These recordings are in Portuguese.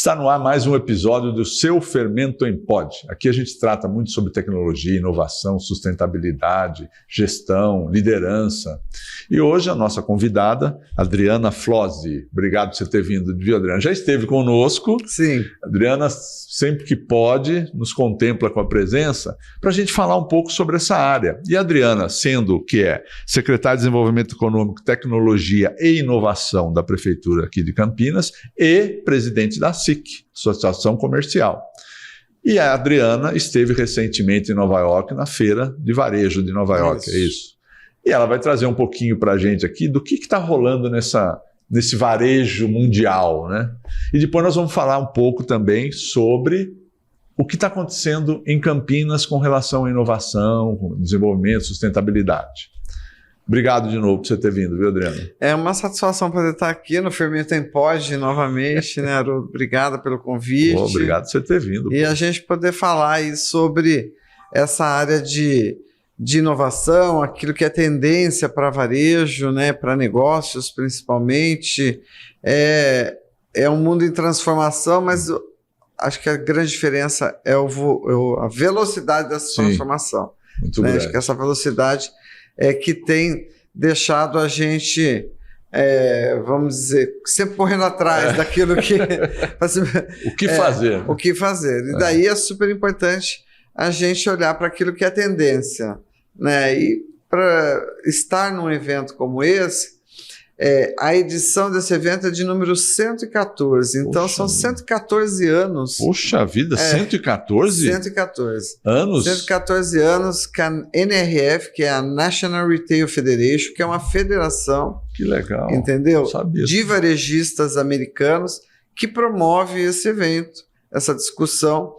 Está no ar mais um episódio do Seu Fermento em Pod. Aqui a gente trata muito sobre tecnologia, inovação, sustentabilidade, gestão, liderança. E hoje a nossa convidada, Adriana Flozzi. Obrigado por você ter vindo, viu, Adriana? Já esteve conosco. Sim. Adriana, sempre que pode, nos contempla com a presença para a gente falar um pouco sobre essa área. E a Adriana, sendo que é secretária de Desenvolvimento Econômico, Tecnologia e Inovação da Prefeitura aqui de Campinas e presidente da SIC, Associação Comercial. E a Adriana esteve recentemente em Nova York, na Feira de Varejo de Nova York, é isso. E ela vai trazer um pouquinho para a gente aqui do que está rolando nesse varejo mundial, né? E depois nós vamos falar um pouco também sobre o que está acontecendo em Campinas com relação à inovação, desenvolvimento, sustentabilidade. Obrigado de novo por você ter vindo, viu, Adriana? É uma satisfação poder estar aqui no Fermento em Pod novamente, né, Haroldo? Obrigada pelo convite. Obrigado por você ter vindo. E a gente poder falar aí sobre essa área de inovação, aquilo que é tendência para varejo, né, para negócios principalmente. É um mundo em transformação, mas acho que a grande diferença é a velocidade dessa transformação. Muito né? grande. Acho que essa velocidade é que tem deixado a gente, vamos dizer, sempre correndo atrás daquilo que... O que fazer? O que fazer. E daí é super importante a gente olhar para aquilo que é tendência. Né? E para estar num evento como esse, a edição desse evento é de número 114. Então, são 114 anos. Poxa vida, 114? 114. Anos? 114 anos que a NRF, que é a National Retail Federation, que é uma federação, que legal, entendeu? Sabia. De varejistas americanos, que promove esse evento, essa discussão,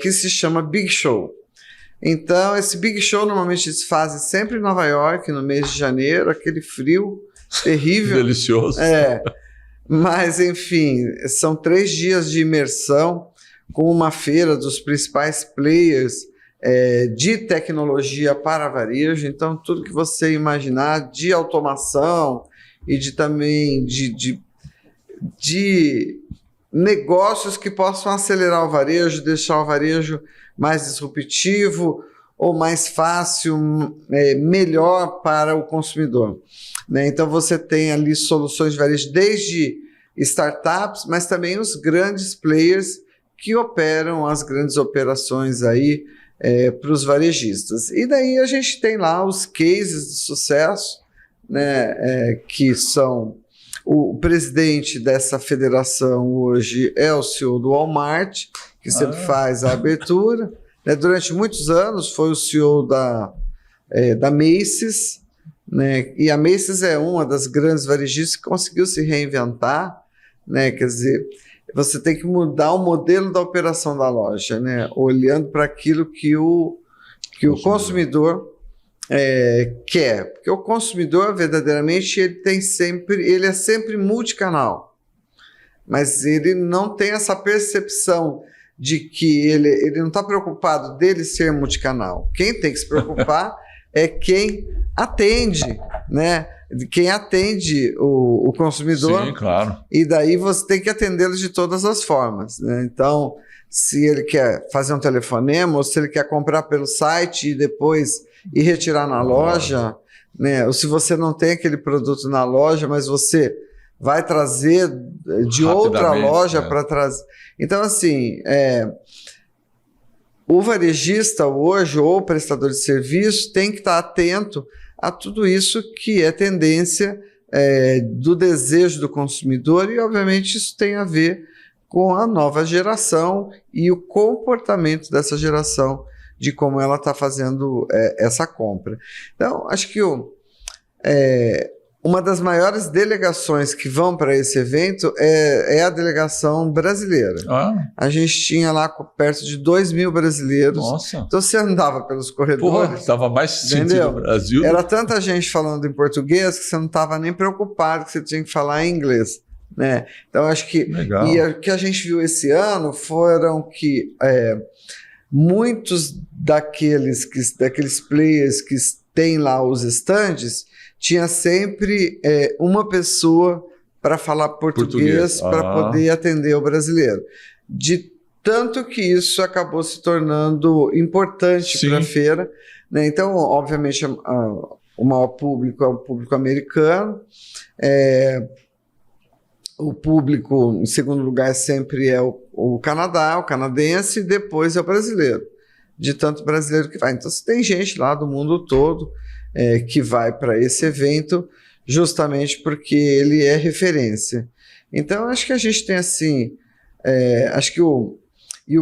que se chama Big Show. Então, esse Big Show normalmente se faz sempre em Nova York, no mês de janeiro, aquele frio terrível. Delicioso. Mas, enfim, são 3 dias de imersão com uma feira dos principais players de tecnologia para varejo. Então, tudo que você imaginar de automação e também de negócios que possam acelerar o varejo, deixar o varejo mais disruptivo ou mais fácil, melhor para o consumidor. Né? Então, você tem ali soluções de varejo desde startups, mas também os grandes players que operam as grandes operações aí para os varejistas. E daí a gente tem lá os cases de sucesso, né, que são... O presidente dessa federação hoje é o CEO do Walmart, que sempre faz a abertura. Né? Durante muitos anos foi o CEO da Macy's, né? E a Macy's é uma das grandes varejistas que conseguiu se reinventar. Né? Quer dizer, você tem que mudar o modelo da operação da loja, né? Olhando para aquilo que o consumidor quer. Porque o consumidor, verdadeiramente, ele é sempre multicanal. Mas ele não tem essa percepção de que ele não está preocupado dele ser multicanal. Quem tem que se preocupar é quem atende, né? Quem atende o consumidor. Sim, claro. E daí você tem que atendê-lo de todas as formas. Né? Então, se ele quer fazer um telefonema, ou se ele quer comprar pelo site e depois ir retirar na loja, né? Ou se você não tem aquele produto na loja, mas você vai trazer de outra loja para trazer. Então, assim, o varejista hoje, ou o prestador de serviço, tem que estar atento a tudo isso que é tendência do desejo do consumidor e, obviamente, isso tem a ver com a nova geração e o comportamento dessa geração, de como ela está fazendo essa compra. Então, acho que uma das maiores delegações que vão para esse evento é a delegação brasileira. A gente tinha lá perto de 2.000 brasileiros. Nossa. Então você andava pelos corredores. Estava mais sentido no Brasil. Era tanta gente falando em português que você não estava nem preocupado que você tinha que falar em inglês. Né? Então acho que... Legal. E o que a gente viu esse ano foram que muitos daqueles players que têm lá os estandes, tinha sempre uma pessoa para falar português. Para poder atender o brasileiro. De tanto que isso acabou se tornando importante para a feira, né? Então, obviamente, o maior público é o público americano. O público, em segundo lugar, sempre é o Canadá, o canadense, e depois é o brasileiro, de tanto brasileiro que vai. Então, você tem gente lá do mundo todo que vai para esse evento justamente porque ele é referência. Então, acho que a gente tem assim, acho que o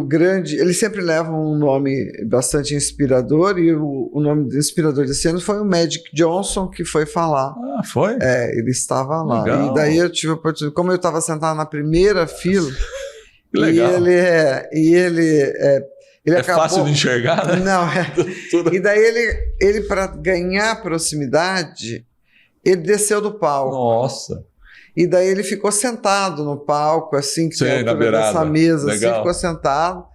grande, ele sempre leva um nome bastante inspirador, e o nome inspirador desse ano foi o Magic Johnson, que foi falar. Ah, foi? Ele estava lá. Legal. E daí eu tive a oportunidade, como eu estava sentado na primeira fila, que legal. ele acabou... fácil de enxergar, né? Não, E daí ele para ganhar proximidade, ele desceu do palco. Nossa! E daí ele ficou sentado no palco, assim, que tem a altura dessa mesa, assim, ficou sentado.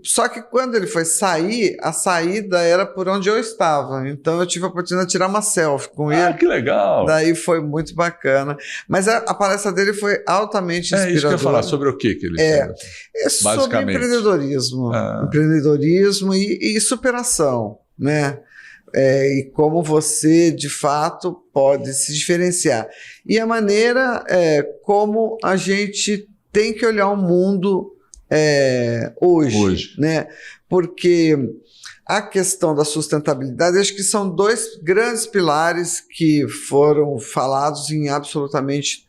Só que quando ele foi sair, a saída era por onde eu estava. Então eu tive a oportunidade de tirar uma selfie com ele. Ah, que legal! Daí foi muito bacana. Mas a palestra dele foi altamente inspiradora. Isso que eu ia falar, sobre o que ele fez? Sobre empreendedorismo. Empreendedorismo e superação, né? E como você, de fato, pode se diferenciar. E a maneira como a gente tem que olhar o mundo hoje. Né? Porque a questão da sustentabilidade, acho que são dois grandes pilares que foram falados em absolutamente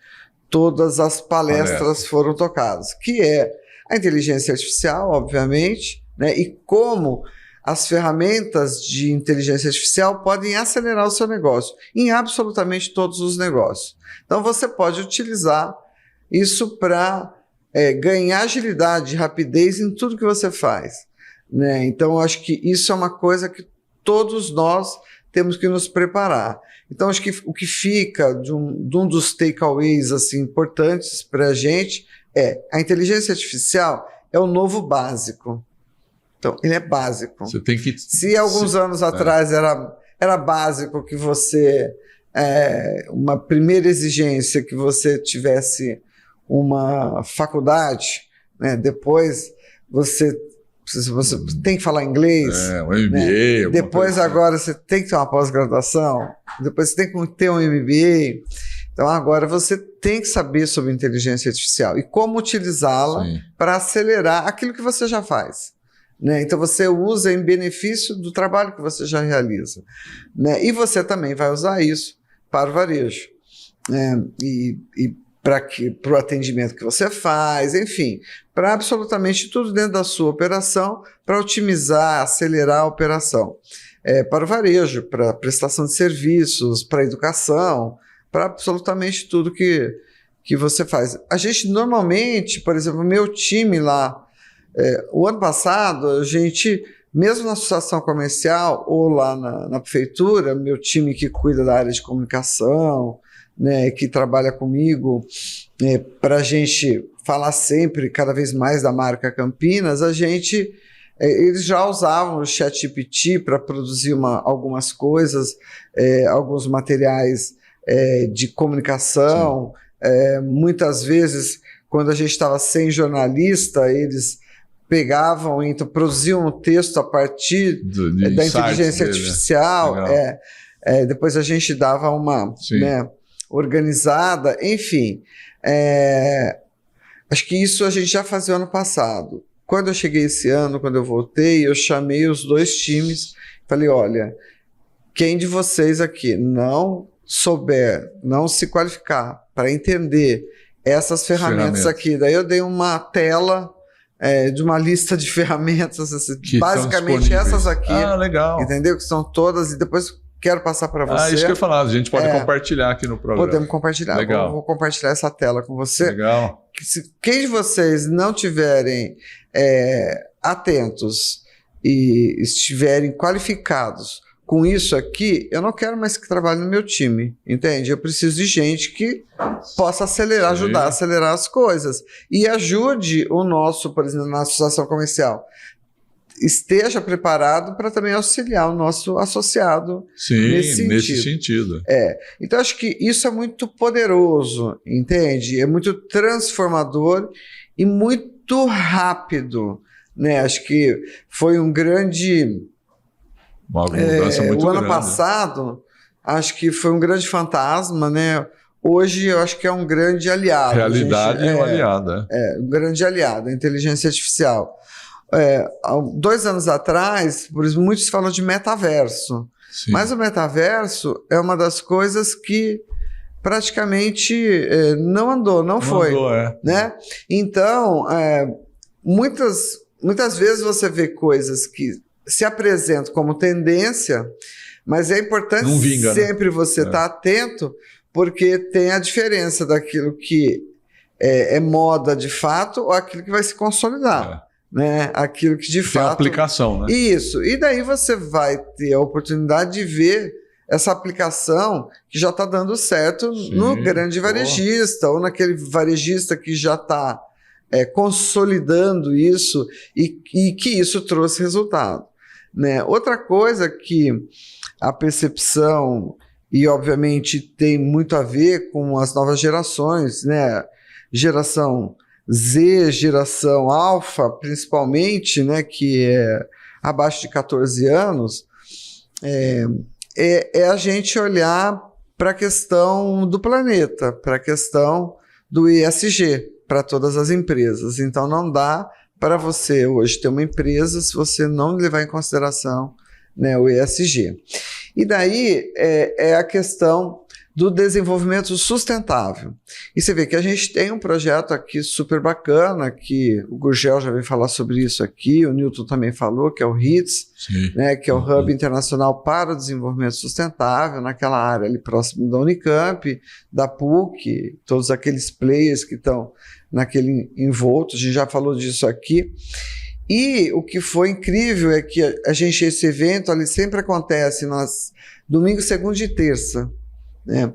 todas as palestras foram tocadas, que é a inteligência artificial, obviamente, né? E como as ferramentas de inteligência artificial podem acelerar o seu negócio, em absolutamente todos os negócios. Então, você pode utilizar isso para ganhar agilidade, rapidez em tudo que você faz, né? Então, eu acho que isso é uma coisa que todos nós temos que nos preparar. Então, acho que o que fica de um dos takeaways assim, importantes para a gente a inteligência artificial é o novo básico. Então, ele é básico. Você tem que... Se alguns anos atrás era básico que você... uma primeira exigência que você tivesse uma faculdade, né? Depois você tem que falar inglês. Um MBA. Né? Depois agora você tem que ter uma pós-graduação. Depois você tem que ter um MBA. Então agora você tem que saber sobre inteligência artificial e como utilizá-la para acelerar aquilo que você já faz. Né? Então você usa em benefício do trabalho que você já realiza, né? E você também vai usar isso para o varejo, né? E para o atendimento que você faz, enfim, para absolutamente tudo dentro da sua operação, para otimizar, acelerar a operação. Para o varejo, para a prestação de serviços, para a educação, para absolutamente tudo que você faz. A gente normalmente, por exemplo, o meu time lá, o ano passado, a gente, mesmo na associação comercial ou lá na prefeitura, meu time que cuida da área de comunicação, né, que trabalha comigo, para a gente falar sempre, cada vez mais da marca Campinas, eles já usavam o ChatGPT para produzir algumas coisas, alguns materiais de comunicação. Muitas vezes, quando a gente estava sem jornalista, eles pegavam, então produziam um texto a partir da inteligência artificial. Depois a gente dava uma organizada, enfim. Acho que isso a gente já fazia ano passado. Quando eu cheguei esse ano, quando eu voltei, eu chamei os dois times, falei, olha, quem de vocês aqui não souber, não se qualificar para entender essas ferramentas aqui, daí eu dei uma tela de uma lista de ferramentas, assim, basicamente essas aqui, legal. Entendeu? Que são todas, e depois quero passar para você. Isso que eu ia falar, a gente pode compartilhar aqui no programa. Podemos compartilhar. Legal. Vou compartilhar essa tela com você. Legal. Quem de vocês não tiverem atentos e estiverem qualificados com isso aqui, eu não quero mais que trabalhe no meu time, entende? Eu preciso de gente que possa acelerar, ajudar a acelerar as coisas. E ajude o nosso, por exemplo, na associação comercial. esteja preparado para também auxiliar o nosso associado. Sim, nesse sentido. Então, acho que isso é muito poderoso, entende? É muito transformador e muito rápido, né? Acho que foi uma mudança muito grande. O ano passado, acho que foi um grande fantasma, né? Hoje, eu acho que é um grande aliado. Realidade é um aliado. Um grande aliado, a inteligência artificial. Há 2 anos atrás, por exemplo, muitos falam de metaverso. Sim. Mas o metaverso é uma das coisas que praticamente não andou, não foi. Andou, né? Então, muitas vezes você vê coisas que se apresentam como tendência, mas é importante não vinga, sempre você estar atento, porque tem a diferença daquilo que é moda de fato ou aquilo que vai se consolidar. Né? Aquilo que de fato... Tem aplicação, né? Isso. E daí você vai ter a oportunidade de ver essa aplicação que já está dando certo no grande varejista ou naquele varejista que já está consolidando isso e que isso trouxe resultado. Né? Outra coisa que a percepção, e obviamente tem muito a ver com as novas gerações, né? Geração Z, geração alfa, principalmente, né, que é abaixo de 14 anos, é a gente olhar para a questão do planeta, para a questão do ESG, para todas as empresas. Então, não dá para você hoje ter uma empresa se você não levar em consideração, né, o ESG. E daí é a questão do desenvolvimento sustentável. E você vê que a gente tem um projeto aqui super bacana, que o Gurgel já veio falar sobre isso aqui, o Newton também falou, que é o HITS, né, que é o Hub Internacional para o Desenvolvimento Sustentável, naquela área ali próximo da Unicamp, da PUC, todos aqueles players que estão naquele envolto, a gente já falou disso aqui. E o que foi incrível é que esse evento ali sempre acontece nas domingo, segunda e terça. Né?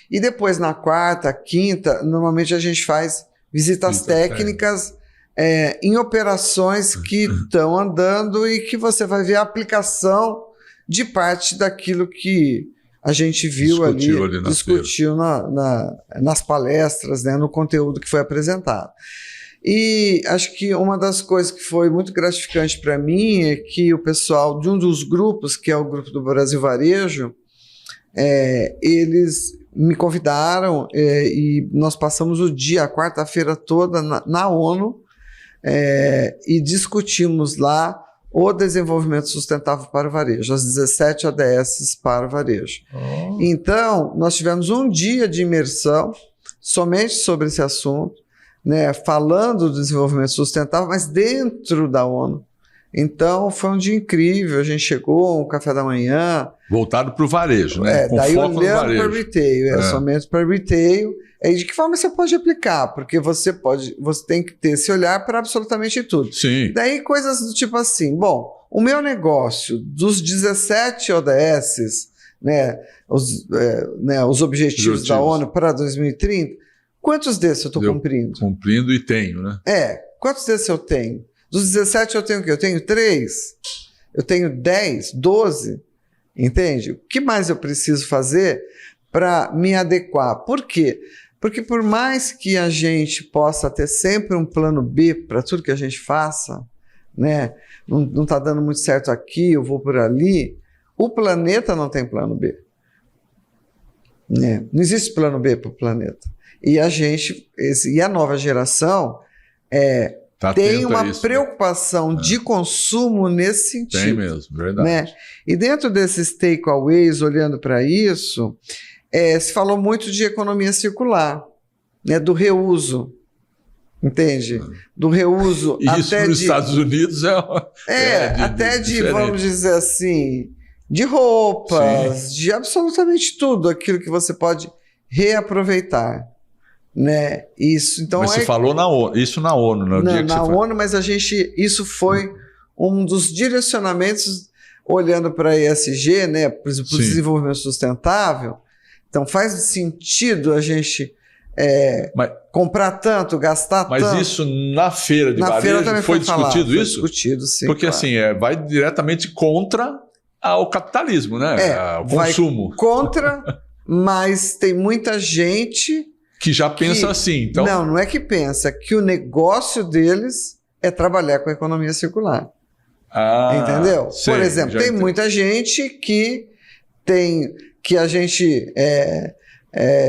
E depois na quarta, quinta, normalmente a gente faz visitas técnicas em operações que estão andando e que você vai ver a aplicação de parte daquilo que a gente viu discutiu nas palestras, né, no conteúdo que foi apresentado. E acho que uma das coisas que foi muito gratificante para mim é que o pessoal de um dos grupos, que é o grupo do Brasil Varejo, eles me convidaram e nós passamos a quarta-feira toda na ONU e discutimos lá o desenvolvimento sustentável para o varejo, as 17 ODS para o varejo. Então, nós tivemos um dia de imersão somente sobre esse assunto, né, falando do desenvolvimento sustentável, mas dentro da ONU. Então, foi um dia incrível, a gente chegou, um café da manhã... Voltado para o varejo, né? Com daí foco olhando para retail, somente para retail. E de que forma você pode aplicar? Porque você tem que ter esse olhar para absolutamente tudo. Sim. Daí coisas do tipo assim, bom, o meu negócio, dos 17 ODS, né, os objetivos da ONU para 2030, quantos desses eu estou cumprindo? Cumprindo e tenho, né? Quantos desses eu tenho? Dos 17 eu tenho o quê? Eu tenho 3? Eu tenho 10? 12? Entende? O que mais eu preciso fazer para me adequar? Por quê? Porque por mais que a gente possa ter sempre um plano B para tudo que a gente faça, né? Não está dando muito certo aqui, eu vou por ali, o planeta não tem plano B. Né? Não existe plano B para o planeta. E a nova geração tem uma preocupação de consumo nesse sentido. Tem mesmo, verdade. Né? E dentro desses takeaways, olhando para isso, se falou muito de economia circular, né? Do reuso. Entende? Do reuso. Isso nos Estados Unidos vamos dizer assim, de roupas, de absolutamente tudo aquilo que você pode reaproveitar. Né? Isso, então mas você falou isso na ONU, no dia que na ONU, mas isso foi um dos direcionamentos olhando para a ESG, né, para o desenvolvimento sustentável. Então faz sentido a gente comprar tanto, gastar mas tanto. Mas isso na feira de varejo foi discutido isso? Foi discutido, sim. Porque claro, assim, vai diretamente contra o capitalismo, né? O consumo. Vai contra, mas tem muita gente que já pensa assim. Então... Não é que pensa, que o negócio deles é trabalhar com a economia circular. Entendeu? Sei, por exemplo, tem muita gente que a gente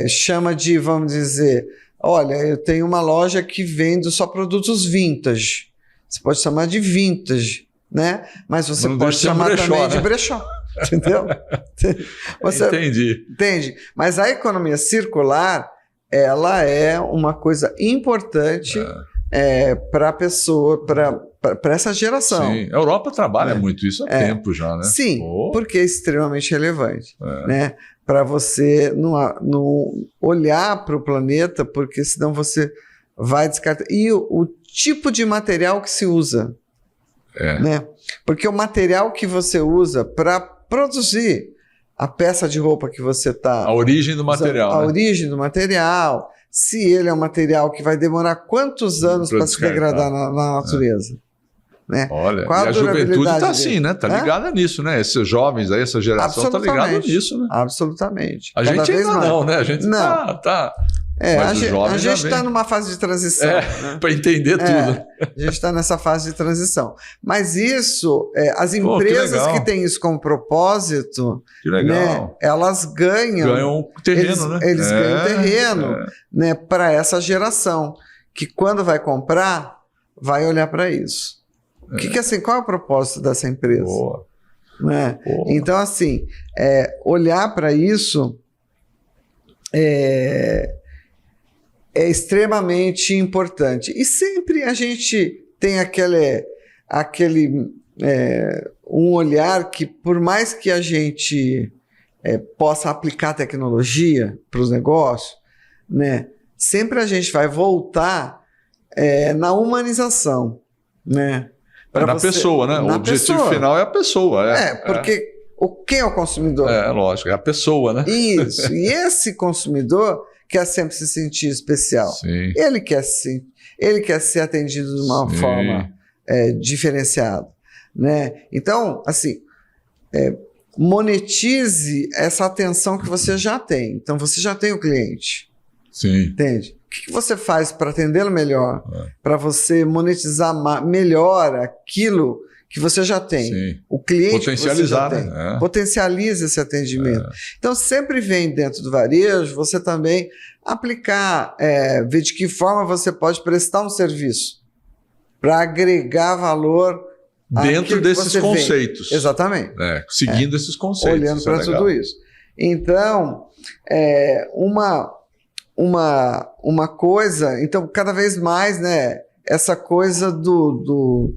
chama de, vamos dizer, olha, eu tenho uma loja que vende só produtos vintage. Você pode chamar de vintage, né? Mas você pode chamar brechó, também, né? De brechó. Entendeu? Entendi. Entende? Mas a economia circular, ela é uma coisa importante para a pessoa, para essa geração. Sim, a Europa trabalha muito isso há tempo já, né? Sim, porque é extremamente relevante, né? Para você não olhar para o planeta, porque senão você vai descartar. E o tipo de material que se usa, né? Porque o material que você usa para produzir a peça de roupa que você está... A origem do material. A origem do material, se ele é um material que vai demorar quantos anos para se degradar na natureza. Né? Olha, e a juventude está assim, né? Está ligada nisso, né? Esses jovens aí, essa geração está ligada nisso, né? Absolutamente. A gente ainda não, né? A gente tá... a gente está numa fase de transição. Né? Para entender tudo. A gente está nessa fase de transição. Mas isso, as empresas que têm isso como propósito, né, elas ganham terreno, né? Eles ganham terreno, né, para essa geração, que quando vai comprar, vai olhar para isso. Assim, qual é o propósito dessa empresa? Boa. Né? Então, assim, olhar para isso é extremamente importante. E sempre a gente tem um olhar que, por mais que a gente possa aplicar tecnologia para os negócios, né, sempre a gente vai voltar na humanização, né? Na pessoa, né? O objetivo final é a pessoa. Porque quem é o consumidor? Lógico, é a pessoa, né? Isso. E esse consumidor quer sempre se sentir especial. Sim. Ele quer ser atendido de uma forma diferenciada, né? Então, assim, monetize essa atenção que você já tem. Então, você já tem o cliente. Sim. Entende? O que você faz para atendê-lo melhor? Para você monetizar melhor aquilo que você já tem. Sim. O cliente potencializar, que você já tem. Potencializa esse atendimento. Então, sempre vem dentro do varejo você também aplicar, ver de que forma você pode prestar um serviço para agregar valor dentro desses conceitos. Vende. Exatamente. Seguindo esses conceitos. Olhando para tudo isso. Então, uma coisa, então cada vez mais, né, essa coisa do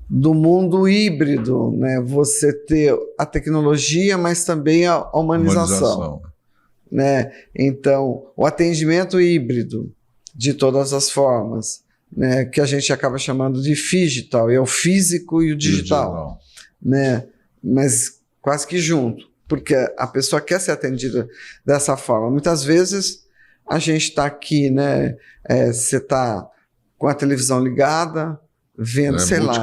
mundo híbrido, né, você ter a tecnologia, mas também a humanização. Né? Então, o atendimento híbrido de todas as formas, né, que a gente acaba chamando de phygital, é o físico e o digital. Né? Mas quase que junto, porque a pessoa quer ser atendida dessa forma. Muitas vezes a gente está aqui, né? Você está com a televisão ligada, vendo, sei lá.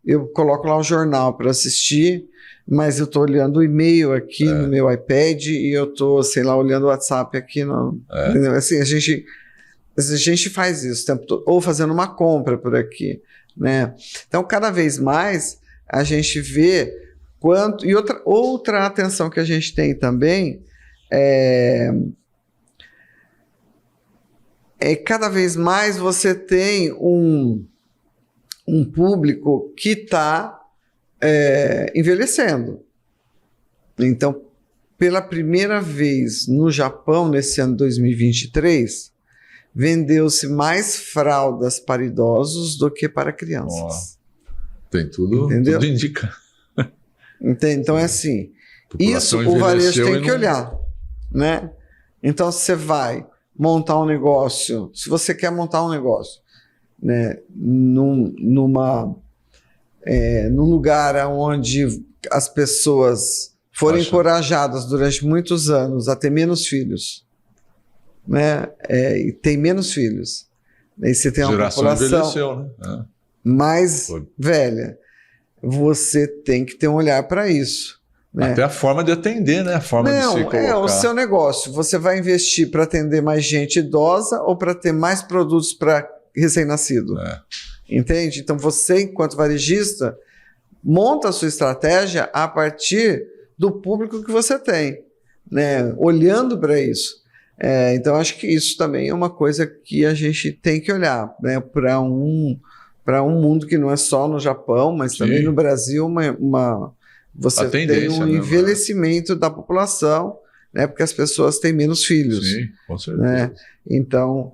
Eu coloco lá o jornal para assistir, mas eu estou olhando o e-mail aqui no meu iPad e eu estou, sei lá, olhando o WhatsApp aqui. Assim, a gente faz isso o tempo todo, ou fazendo uma compra por aqui, né? Então, cada vez mais a gente vê quanto... E outra atenção que a gente tem também cada vez mais você tem um público que está envelhecendo. Então, pela primeira vez no Japão, nesse ano 2023, vendeu-se mais fraldas para idosos do que para crianças. Tem tudo, tudo indica. Então, é assim, isso o varejo tem que olhar, né? Então, você vai montar um negócio, se você quer montar um negócio, né, num lugar onde as pessoas foram encorajadas durante muitos anos a ter menos filhos, né? E tem menos filhos. E você tem A uma geração população envelheceu, né? mais Foi. velha. Você tem que ter um olhar para isso. Né? Até a forma de atender, né? A forma de se colocar. É o seu negócio. Você vai investir para atender mais gente idosa ou para ter mais produtos para recém-nascido? Entende? Então você, enquanto varejista, monta a sua estratégia a partir do público que você tem, né? Olhando para isso. Então acho que isso também é uma coisa que a gente tem que olhar, né? Para um mundo que não é só no Japão, mas também no Brasil, você tem um envelhecimento da população, né? Porque as pessoas têm menos filhos. Sim, com certeza. Né? Então,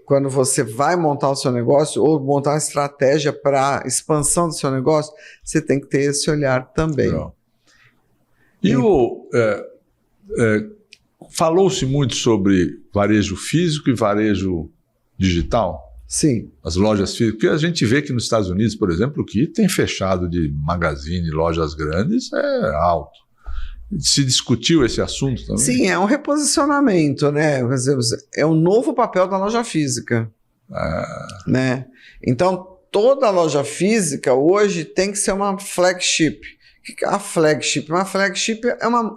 quando você vai montar o seu negócio ou montar uma estratégia para expansão do seu negócio, você tem que ter esse olhar também. Legal. E falou-se muito sobre varejo físico e varejo digital? Sim. As lojas físicas, porque a gente vê que nos Estados Unidos, por exemplo, o que tem fechado de magazine, lojas grandes, é alto. Se discutiu esse assunto também? Sim, é um reposicionamento, né? Quer dizer, é um novo papel da loja física. Né? Então, toda loja física hoje tem que ser uma flagship. O que é a flagship? Uma flagship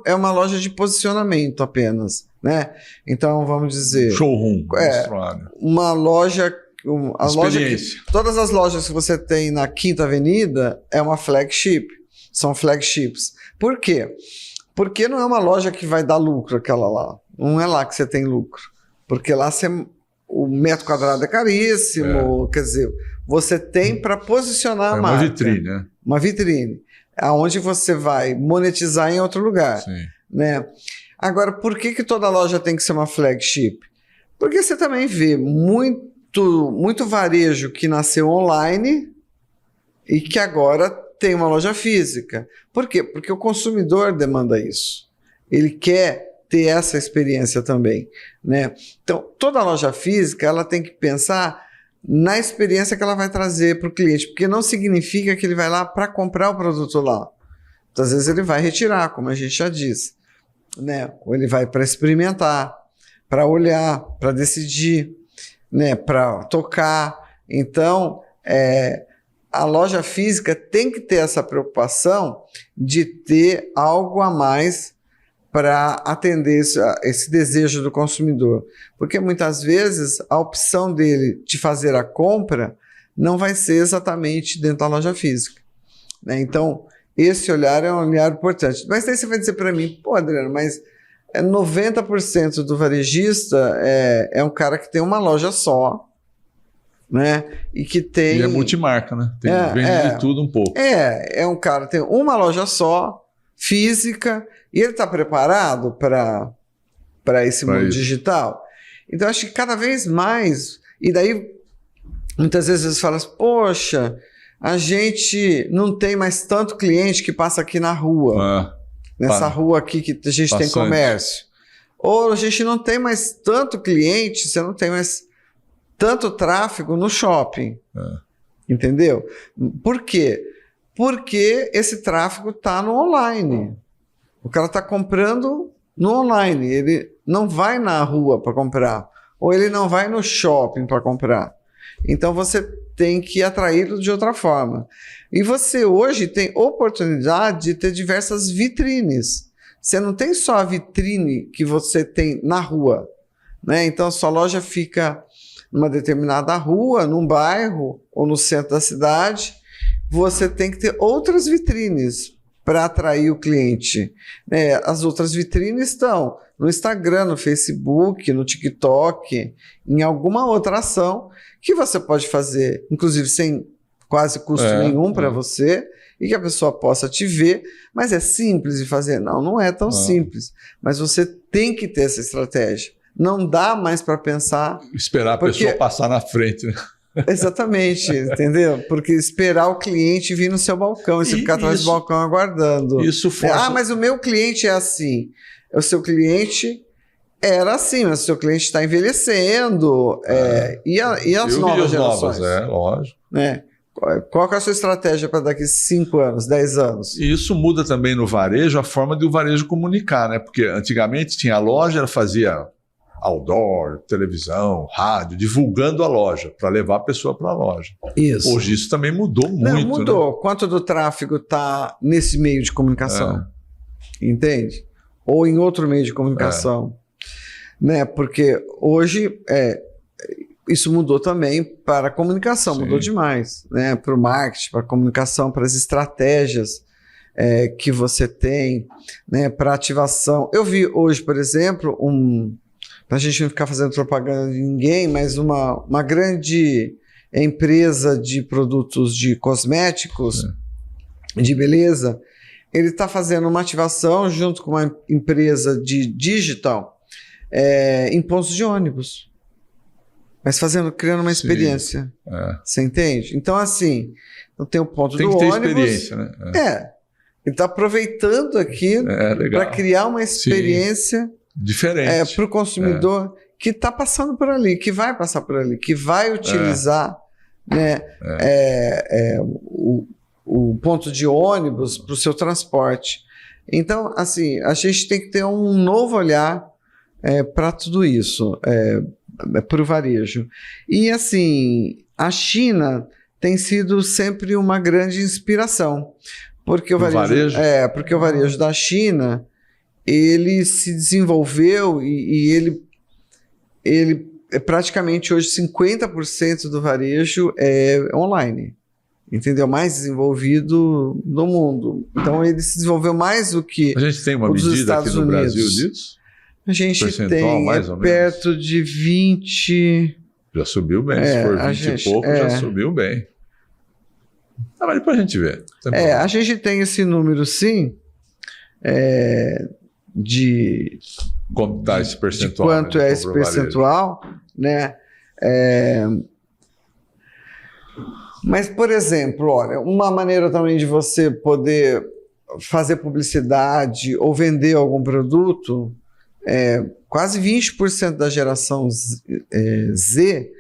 é uma loja de posicionamento apenas. Né? Então, vamos dizer... Showroom. Uma loja... Experiência. Todas as lojas que você tem na Quinta Avenida é uma flagship. São flagships. Por quê? Porque não é uma loja que vai dar lucro aquela lá. Não é lá que você tem lucro. Porque lá o metro quadrado é caríssimo. Quer dizer, você tem para posicionar a marca. Uma vitrine, né? Uma vitrine. Aonde você vai monetizar em outro lugar. Sim. Né? Agora, por que toda loja tem que ser uma flagship? Porque você também vê muito varejo que nasceu online e que agora tem uma loja física. Por quê? Porque o consumidor demanda isso. Ele quer ter essa experiência também, né? Então, toda loja física ela tem que pensar na experiência que ela vai trazer para o cliente, porque não significa que ele vai lá para comprar o produto lá. Muitas vezes ele vai retirar, como a gente já disse, né? Ou ele vai para experimentar, para olhar, para decidir, né? Para tocar. Então, a loja física tem que ter essa preocupação de ter algo a mais para atender esse desejo do consumidor. Porque muitas vezes a opção dele de fazer a compra não vai ser exatamente dentro da loja física. Né? Então, esse olhar é um olhar importante. Mas daí você vai dizer para mim, pô, Adriano, mas 90% do varejista é um cara que tem uma loja só, né? E que tem... E é multimarca, né? Vende de tudo um pouco. É um cara que tem uma loja só, física, e ele está preparado para esse mundo digital. Então, acho que cada vez mais... E daí, muitas vezes você fala assim, poxa, a gente não tem mais tanto cliente que passa aqui na rua. Nessa rua aqui que a gente tem comércio. Ou a gente não tem mais tanto cliente, você não tem mais tanto tráfego no shopping. Entendeu? Por quê? Porque esse tráfego está no online. O cara está comprando no online. Ele não vai na rua para comprar. Ou ele não vai no shopping para comprar. Então você tem que atraí-lo de outra forma. E você hoje tem oportunidade de ter diversas vitrines. Você não tem só a vitrine que você tem na rua. Né? Então a sua loja fica numa determinada rua, num bairro ou no centro da cidade. Você tem que ter outras vitrines para atrair o cliente. As outras vitrines estão no Instagram, no Facebook, no TikTok, em alguma outra ação que você pode fazer, inclusive sem quase custo nenhum para você, e que a pessoa possa te ver, mas é simples de fazer? Não é tão simples, mas você tem que ter essa estratégia. Não dá mais para pensar... Esperar a pessoa passar na frente, né? Exatamente, entendeu? Porque esperar o cliente vir no seu balcão e você ficar atrás do balcão aguardando. Isso força... mas o meu cliente é assim. O seu cliente era assim, mas o seu cliente está envelhecendo. E as novas gerações? Lógico. Né? Qual que é a sua estratégia para daqui 5 anos, 10 anos? E isso muda também no varejo a forma de o varejo comunicar, né? Porque antigamente tinha a loja, ela fazia outdoor, televisão, rádio, divulgando a loja, para levar a pessoa para a loja. Isso. Hoje isso também mudou muito. Não, mudou. Né? Quanto do tráfego está nesse meio de comunicação? Entende? Ou em outro meio de comunicação. Né? Porque hoje isso mudou também para a comunicação, Sim. mudou demais. Né? Para o marketing, para a comunicação, para as estratégias que você tem, né? Para ativação. Eu vi hoje, por exemplo, para a gente não ficar fazendo propaganda de ninguém, mas uma grande empresa de produtos de cosméticos, de beleza, ele está fazendo uma ativação junto com uma empresa de digital em pontos de ônibus, mas criando uma experiência. Você entende? Então, assim, não tem o ponto do ônibus. Tem que ter experiência, né? Ele está aproveitando aqui para criar uma experiência diferente para o consumidor que está passando por ali, que vai passar por ali, que vai utilizar né, o ponto de ônibus para o seu transporte. Então, assim, a gente tem que ter um novo olhar para tudo isso, para o varejo. E, assim, a China tem sido sempre uma grande inspiração. Porque o varejo da China, ele se desenvolveu e ele praticamente hoje 50% do varejo é online, entendeu? Mais desenvolvido do mundo. Então ele se desenvolveu mais do que a gente tem uma medida aqui no Brasil disso? A gente tem mais ou perto de 20. Já subiu bem, se for 20 e pouco, já subiu bem. Mas depois a gente vê. A gente tem esse número, sim, de quanto está esse percentual. De quanto é esse percentual, né? Mas, por exemplo, olha, uma maneira também de você poder fazer publicidade ou vender algum produto, quase 20% da geração Z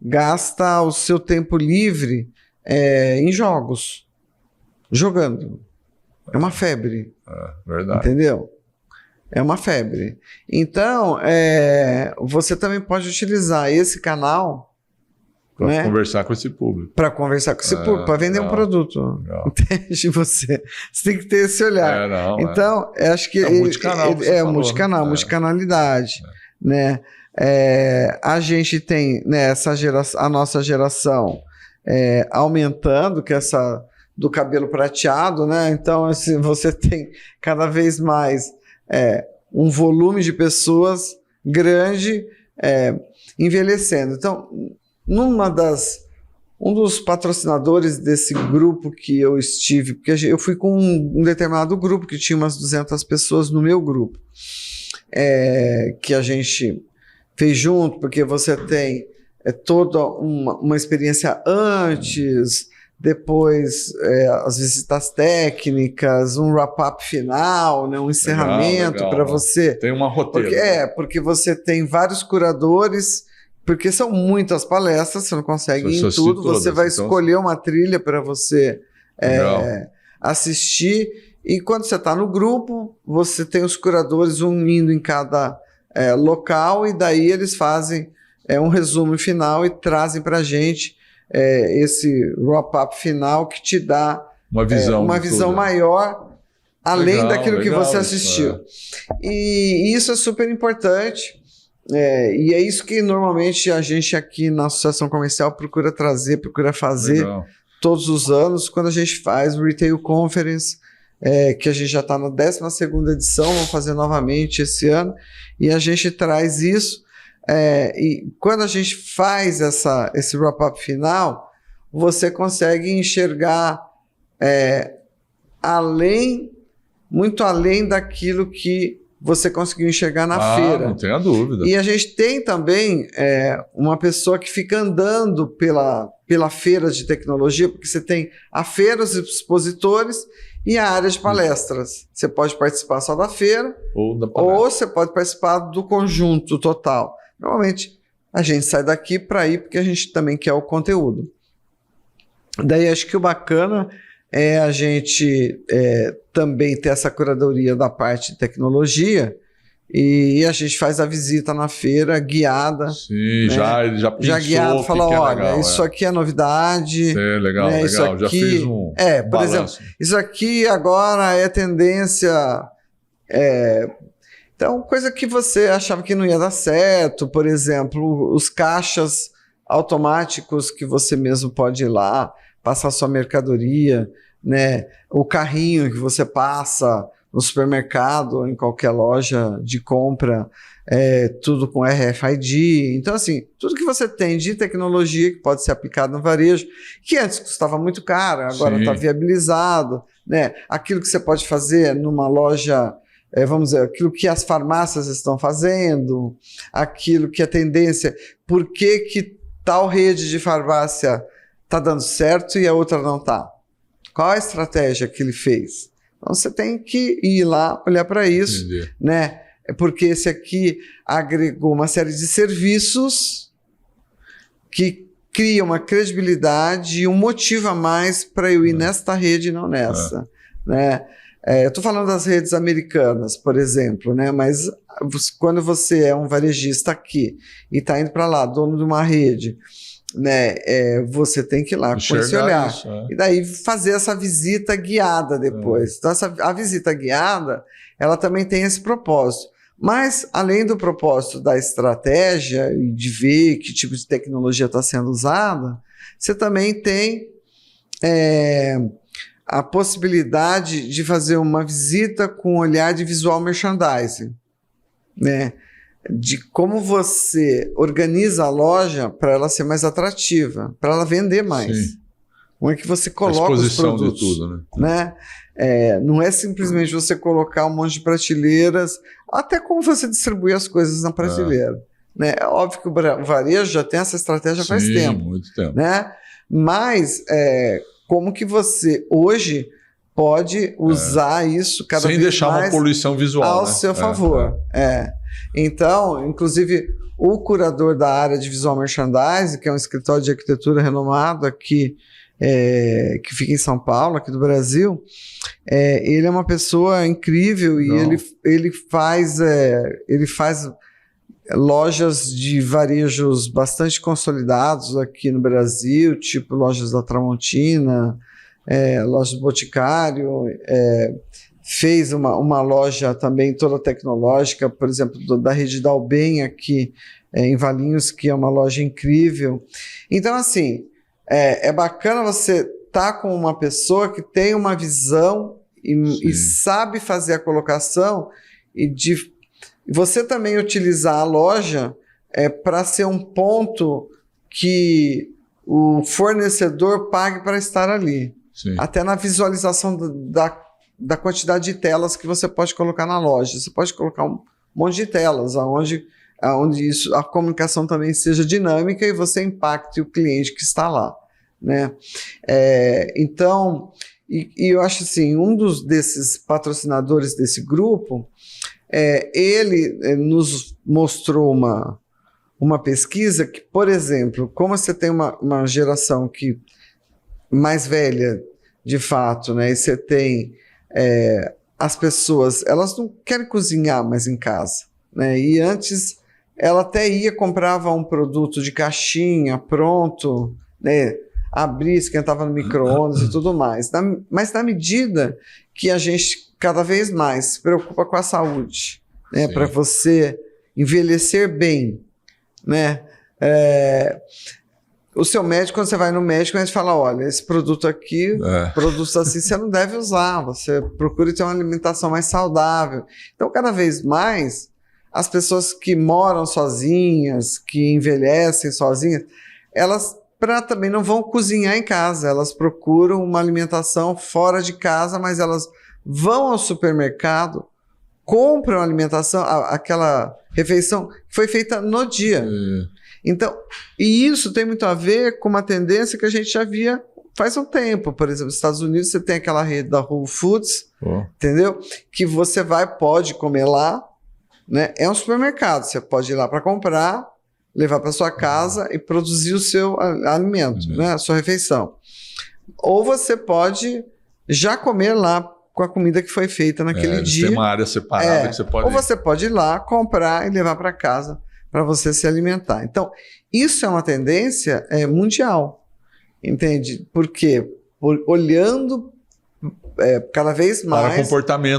gasta o seu tempo livre em jogos, jogando. É uma febre. Verdade. Entendeu? É uma febre. Então, você também pode utilizar esse canal para conversar com esse público. Para conversar com esse público, para vender um produto. Entende? Você tem que ter esse olhar. Então, acho que multicanal, multicanal, multicanalidade. Né? A gente tem, né, a nossa geração aumentando, que é essa do cabelo prateado, né? Então, assim, você tem cada vez mais um volume de pessoas grande envelhecendo. Então, um dos patrocinadores desse grupo que eu estive, porque eu fui com um determinado grupo que tinha umas 200 pessoas no meu grupo, que a gente fez junto, porque você tem toda uma experiência antes, depois as visitas técnicas, um wrap-up final, né, um encerramento para você. Tem uma roteiro. Porque você tem vários curadores, porque são muitas palestras, você não consegue ir em tudo, você vai escolher uma trilha para você assistir, e quando você está no grupo, você tem os curadores, um indo em cada local, e daí eles fazem um resumo final e trazem para a gente esse wrap-up final que te dá uma visão maior, além daquilo que você assistiu. E isso é super importante. E é isso que normalmente a gente aqui na Associação Comercial procura fazer todos os anos, quando a gente faz o Retail Conference, que a gente já está na 12ª edição, vamos fazer novamente esse ano, e a gente traz isso. E quando a gente faz esse wrap-up final, você consegue enxergar muito além daquilo que você conseguiu enxergar na feira. Não tenha dúvida. E a gente tem também uma pessoa que fica andando pela feira de tecnologia, porque você tem a feira, os expositores e a área de palestras. Você pode participar só da feira, ou você pode participar do conjunto total. Normalmente, a gente sai daqui para ir porque a gente também quer o conteúdo. Daí, acho que o bacana é a gente também ter essa curadoria da parte de tecnologia, e a gente faz a visita na feira guiada. Sim, né? ele já pensou já guiado, fala, olha, legal, isso aqui é novidade. Legal, né? legal. Isso aqui, já fiz um por balanço. exemplo, isso aqui agora é tendência... Então, coisa que você achava que não ia dar certo, por exemplo, os caixas automáticos que você mesmo pode ir lá, passar sua mercadoria, né? O carrinho que você passa no supermercado, em qualquer loja de compra, tudo com RFID. Então, assim, tudo que você tem de tecnologia que pode ser aplicado no varejo, que antes custava muito caro, agora está viabilizado, né? Aquilo que você pode fazer numa loja... vamos dizer, aquilo que as farmácias estão fazendo, aquilo que é tendência, por que tal rede de farmácia está dando certo e a outra não está? Qual a estratégia que ele fez? Então você tem que ir lá, olhar para isso, né? Porque esse aqui agregou uma série de serviços que cria uma credibilidade e um motivo a mais para eu ir nesta rede e não nessa, né? Eu estou falando das redes americanas, por exemplo, né? Mas quando você é um varejista aqui e está indo para lá, dono de uma rede, né? Você tem que ir lá com esse olhar. Isso, e daí fazer essa visita guiada depois. Então, a visita guiada, ela também tem esse propósito. Mas, além do propósito da estratégia e de ver que tipo de tecnologia está sendo usada, você também tem... a possibilidade de fazer uma visita com um olhar de visual merchandising, né? De como você organiza a loja para ela ser mais atrativa, para ela vender mais. Sim. Como é que você coloca os produtos, de tudo, né? Não é simplesmente você colocar um monte de prateleiras, até como você distribui as coisas na prateleira. Né? É óbvio que o varejo já tem essa estratégia faz tempo. Muito tempo. Né? Mas... como que você hoje pode usar isso cada vez mais... Sem deixar uma poluição visual, ao seu favor. Então, inclusive, o curador da área de visual merchandising, que é um escritório de arquitetura renomado aqui, que fica em São Paulo, aqui do Brasil, ele é uma pessoa incrível e ele faz lojas de varejos bastante consolidados aqui no Brasil, tipo lojas da Tramontina, lojas do Boticário, fez uma loja também toda tecnológica, por exemplo, da rede da Albem aqui em Valinhos, que é uma loja incrível. Então, assim, é bacana você estar com uma pessoa que tem uma visão e sabe fazer a colocação e você também utilizar a loja para ser um ponto que o fornecedor pague para estar ali. Sim. Até na visualização da quantidade de telas que você pode colocar na loja. Você pode colocar um monte de telas, onde a comunicação também seja dinâmica e você impacte o cliente que está lá. Né? Então, eu acho assim, desses patrocinadores desse grupo, ele nos mostrou uma pesquisa que, por exemplo, como você tem uma geração que mais velha, de fato, né, e você tem as pessoas, elas não querem cozinhar mais em casa, né, e antes ela até comprava um produto de caixinha pronto, né, abria, esquentava no micro-ondas e tudo mais, mas na medida que a gente cada vez mais se preocupa com a saúde, né, para você envelhecer bem, né? O seu médico, quando você vai no médico, ele fala, olha, esse produto aqui, produtos assim você não deve usar, você procura ter uma alimentação mais saudável. Então, cada vez mais, as pessoas que moram sozinhas, que envelhecem sozinhas, elas também não vão cozinhar em casa, elas procuram uma alimentação fora de casa, mas elas vão ao supermercado, compram alimentação, aquela refeição que foi feita no dia. Então, e isso tem muito a ver com uma tendência que a gente já via faz um tempo. Por exemplo, nos Estados Unidos você tem aquela rede da Whole Foods, entendeu? Que você pode comer lá, né? É um supermercado, você pode ir lá para comprar, levar para sua casa e produzir o seu alimento, né? A sua refeição. Ou você pode já comer lá com a comida que foi feita naquele dia. Tem uma área separada que você pode... Ou você pode ir lá, comprar e levar para casa para você se alimentar. Então, isso é uma tendência mundial, entende? Por quê? Olhando cada vez mais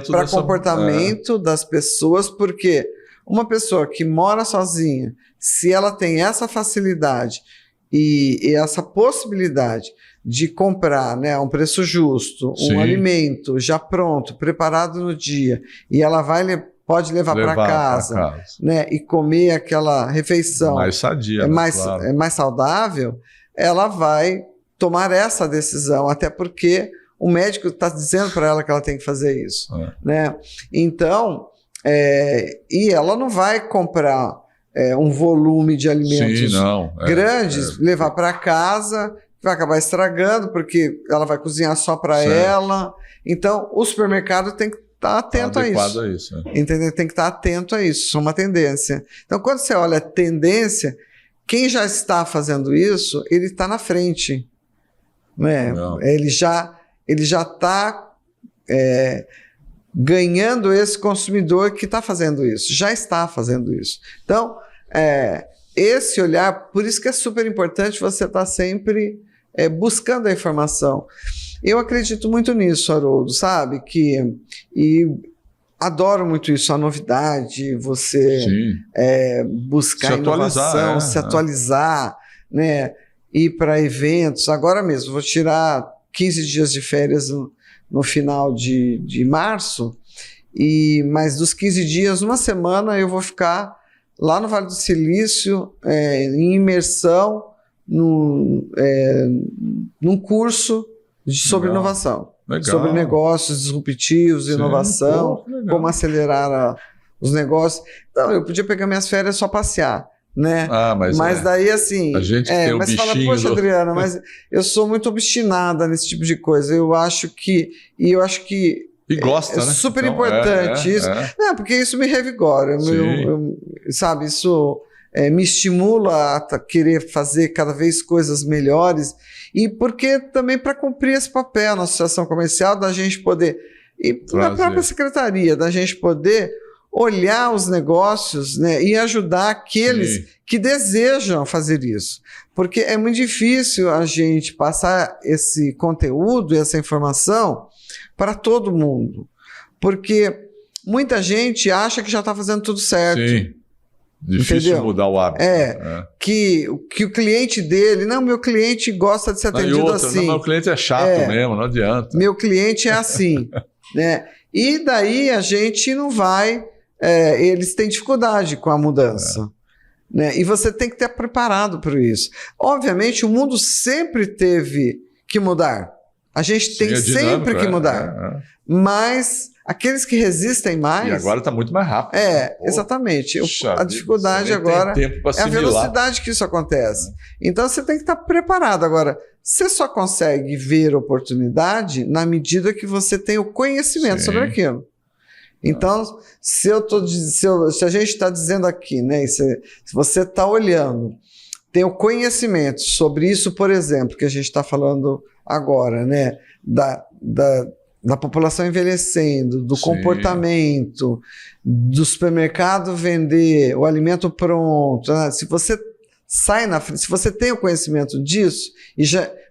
para o comportamento das pessoas, porque uma pessoa que mora sozinha, se ela tem essa facilidade e essa possibilidade de comprar, né, a um preço justo, um alimento já pronto, preparado no dia, e ela pode levar para casa, né, e comer aquela refeição mais sadia, mais saudável, ela vai tomar essa decisão, até porque o médico está dizendo para ela que ela tem que fazer isso, né? Então, e ela não vai comprar um volume de alimentos grandes, levar para casa, vai acabar estragando, porque ela vai cozinhar só para ela. Então, o supermercado tem que estar atento a isso. Entendeu? Tem que estar atento a isso. Isso é uma tendência. Então, quando você olha a tendência, quem já está fazendo isso, ele está na frente. Né? Ele já está ganhando esse consumidor que está fazendo isso, já está fazendo isso. Então, esse olhar, por isso que é super importante você estar sempre buscando a informação. Eu acredito muito nisso, Haroldo, sabe? E adoro muito isso, a novidade, você buscar inovação, se atualizar, né? Ir para eventos. Agora mesmo, vou tirar 15 dias de férias no final de março, mas dos 15 dias, uma semana eu vou ficar lá no Vale do Silício, em imersão, num curso sobre inovação. Sobre negócios disruptivos, inovação, como acelerar os negócios. Então, eu podia pegar minhas férias só passear. Né? Mas daí assim, a gente tem mas fala, poxa, Adriana, mas eu sou muito obstinada nesse tipo de coisa. Eu acho que gosta, né? Super importante isso. Não, porque isso me revigora, sabe? Isso me estimula a querer fazer cada vez coisas melhores, e porque também para cumprir esse papel na associação comercial, da gente poder, e na própria secretaria, da gente poder olhar os negócios, né, e ajudar aqueles que desejam fazer isso. Porque é muito difícil a gente passar esse conteúdo, essa informação para todo mundo. Porque muita gente acha que já está fazendo tudo certo. Difícil mudar o hábito. Que o cliente dele... Não, meu cliente gosta de ser atendido assim. Meu cliente é chato mesmo, não adianta. Meu cliente é assim. Né? E daí a gente não vai... eles têm dificuldade com a mudança. Né? E você tem que estar preparado para isso. Obviamente, o mundo sempre teve que mudar. A gente tem sempre que mudar. Mas aqueles que resistem mais... E agora está muito mais rápido. Exatamente. A dificuldade agora é a velocidade que isso acontece. Então, você tem que estar preparado. Agora, você só consegue ver oportunidade na medida que você tem o conhecimento sobre aquilo. Então, se a gente está dizendo aqui, né, se você está olhando, tem o conhecimento sobre isso, por exemplo, que a gente está falando agora, né, da população envelhecendo, do comportamento, do supermercado vender o alimento pronto, né? Se você sai na frente, se você tem o conhecimento disso, e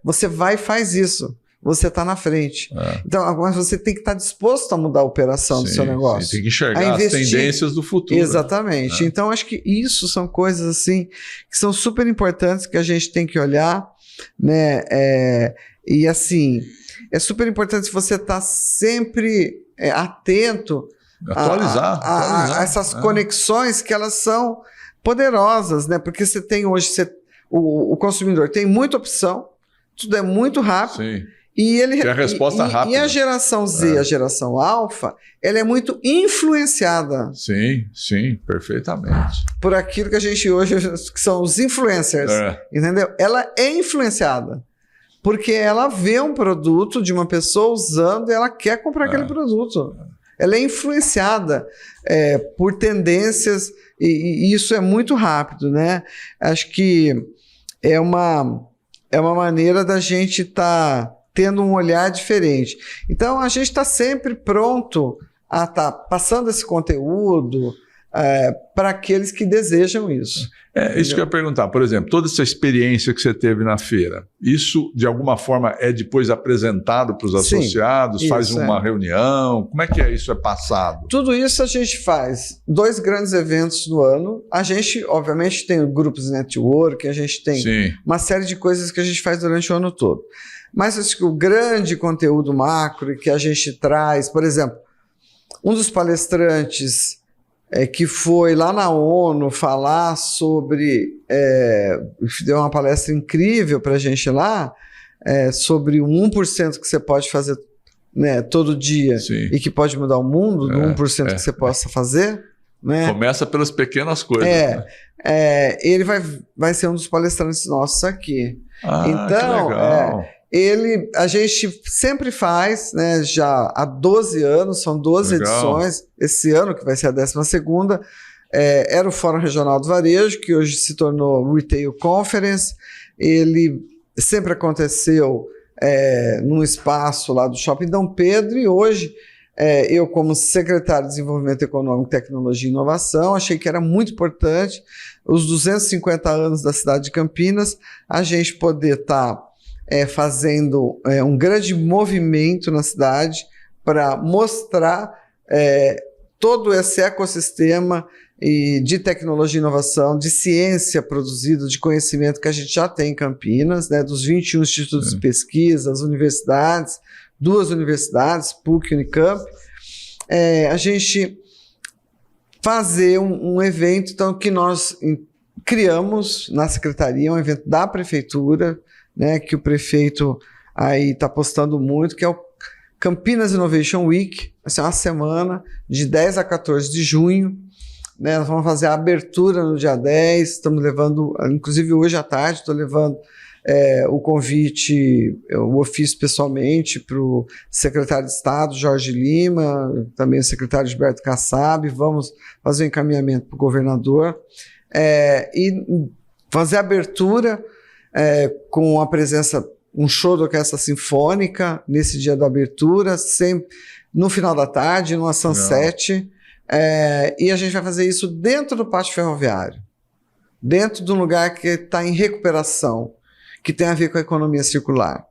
você vai e faz isso. Você está na frente. Então, agora você tem que estar disposto a mudar a operação do seu negócio. Tem que enxergar as tendências do futuro. Exatamente. Então, acho que isso são coisas assim que são super importantes, que a gente tem que olhar, né? E assim, é super importante você estar sempre atento a essas conexões, que elas são poderosas, né? Porque você tem hoje, o consumidor tem muita opção, tudo é muito rápido. E a resposta rápida. E a geração Z, a geração alfa, ela é muito influenciada. Sim, perfeitamente. Por aquilo que a gente hoje, que são os influencers, entendeu? Ela é influenciada. Porque ela vê um produto de uma pessoa usando e ela quer comprar aquele produto. Ela é influenciada por tendências, e isso é muito rápido, né? Acho que é uma maneira da gente estar tendo um olhar diferente. Então, a gente está sempre pronto a estar passando esse conteúdo para aqueles que desejam isso. Isso que eu ia perguntar. Por exemplo, toda essa experiência que você teve na feira, isso de alguma forma é depois apresentado para os associados? Sim, faz uma reunião? Como é que isso é passado? Tudo isso a gente faz 2 grandes eventos no ano. A gente, obviamente, tem grupos de network, a gente tem uma série de coisas que a gente faz durante o ano todo. Mas acho que o grande conteúdo macro que a gente traz, por exemplo, um dos palestrantes que foi lá na ONU falar sobre, deu uma palestra incrível para a gente lá, sobre o 1% que você pode fazer, né, todo dia. Sim. E que pode mudar o mundo, do 1% que você possa fazer. Né? Começa pelas pequenas coisas. Né? Ele vai ser um dos palestrantes nossos aqui. Então, a gente sempre faz, né, já há 12 anos, são 12 edições, esse ano que vai ser a 12ª, era o Fórum Regional do Varejo, que hoje se tornou Retail Conference. Ele sempre aconteceu num espaço lá do Shopping Dom Pedro, e hoje eu, como secretário de Desenvolvimento Econômico, Tecnologia e Inovação, achei que era muito importante, os 250 anos da cidade de Campinas, a gente poder estar fazendo um grande movimento na cidade para mostrar todo esse ecossistema de tecnologia e inovação, de ciência produzida, de conhecimento que a gente já tem em Campinas, né, dos 21 institutos de pesquisa, as universidades, 2 universidades, PUC e Unicamp, a gente fazer um evento então, que nós criamos na secretaria, um evento da prefeitura, né, que o prefeito aí está apostando muito, que é o Campinas Innovation Week. Vai ser uma semana de 10 a 14 de junho. Né, nós vamos fazer a abertura no dia 10, estamos levando, inclusive hoje à tarde, estou levando o convite, o ofício pessoalmente para o secretário de Estado, Jorge Lima, também o secretário Gilberto Kassab. Vamos fazer o encaminhamento para o governador e fazer a abertura com a presença, um show da Orquestra Sinfônica nesse dia da abertura, sempre no final da tarde, numa sunset, e a gente vai fazer isso dentro do pátio ferroviário, dentro de um lugar que está em recuperação, que tem a ver com a economia circular.